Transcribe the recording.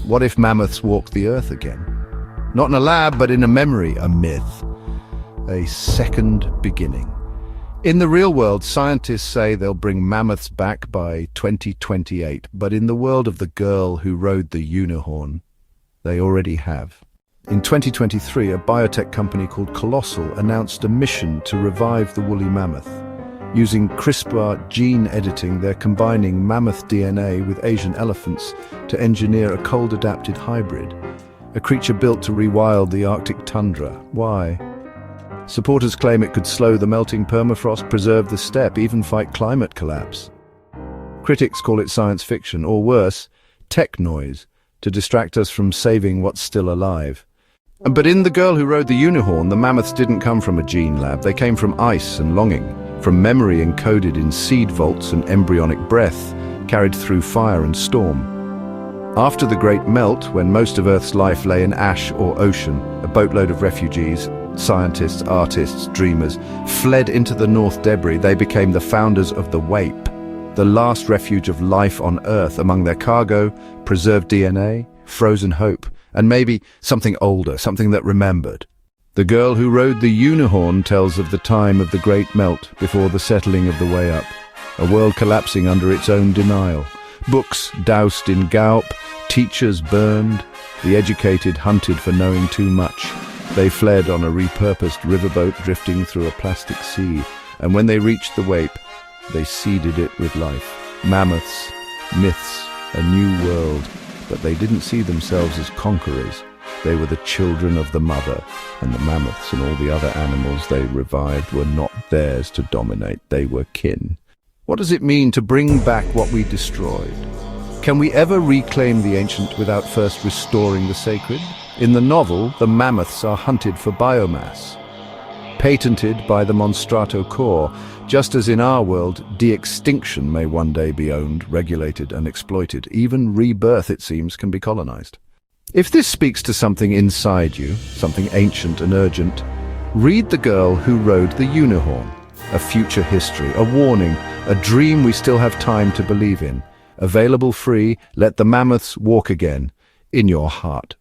What if mammoths walked the earth again? Not in a lab, but in a memory, a myth. A second beginning. In the real world, scientists say they'll bring mammoths back by 2028, but in the world of the girl who rode the Unihorn, they already have. In 2023, a biotech company called Colossal announced a mission to revive the woolly mammoth. Using CRISPR gene editing, they're combining mammoth DNA with Asian elephants to engineer a cold-adapted hybrid, a creature built to rewild the Arctic tundra. Why? Supporters claim it could slow the melting permafrost, preserve the steppe, even fight climate collapse. Critics call it science fiction, or worse, tech noise, to distract us from saving what's still alive. But in The Girl Who Rode the Unihorn, the mammoths didn't come from a gene lab. They came from ice and longing, from memory encoded in seed vaults and embryonic breath, carried through fire and storm. After the Great Melt, when most of Earth's life lay in ash or ocean, a boatload of refugees, scientists, artists, dreamers, fled into the North Debris. They became the founders of the Wayp, the last refuge of life on Earth. Among their cargo, preserved DNA, frozen hope, and maybe something older, something that remembered. The Girl Who Rode the Unihorn tells of the time of the Great Melt before the settling of the Way Up, a world collapsing under its own denial. Books doused in gaup, teachers burned, the educated hunted for knowing too much. They fled on a repurposed riverboat drifting through a plastic sea, and when they reached the Wayp, they seeded it with life. Mammoths, myths, a new world, but they didn't see themselves as conquerors. They were the children of the mother, and the mammoths and all the other animals they revived were not theirs to dominate. They were kin. What does it mean to bring back what we destroyed? Can we ever reclaim the ancient without first restoring the sacred? In the novel, the mammoths are hunted for biomass, patented by the Monstrato Corps, just as in our world, de-extinction may one day be owned, regulated and exploited. Even rebirth, it seems, can be colonized. If this speaks to something inside you, something ancient and urgent, read The Girl Who Rode the Unihorn, a future history, a warning, a dream we still have time to believe in. Available free, let the mammoths walk again in your heart.